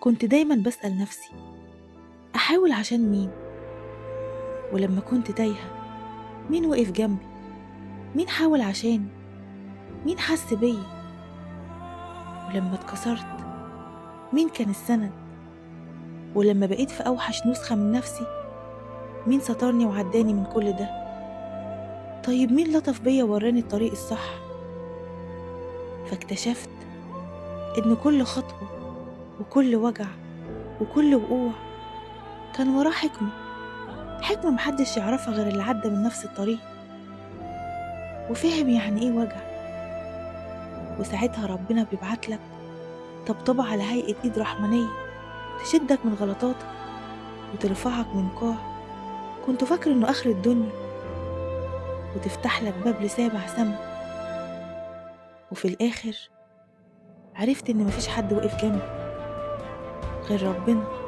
كنت دايما بسأل نفسي أحاول عشان مين؟ ولما كنت تايهة مين وقف جنبي؟ مين حاول عشاني؟ مين حس بيا؟ ولما اتكسرت مين كان السند؟ ولما بقيت في أوحش نسخة من نفسي مين سترني وعداني من كل ده؟ طيب مين لطف بيا وراني الطريق الصح؟ فاكتشفت إن كل خطوة وكل وجع وكل وقوع كان وراه حكمة محدش يعرفها غير اللي عدى من نفس الطريق وفهم يعني إيه وجع. وساعتها ربنا بيبعتلك طبطبة على هيئة إيد رحمنية تشدك من غلطاتك وترفعك من قاع كنت فاكر إنه آخر الدنيا، وتفتح لك باب لسابع سما. وفي الآخر عرفت إن مفيش حد وقف جنبي غير ربنا.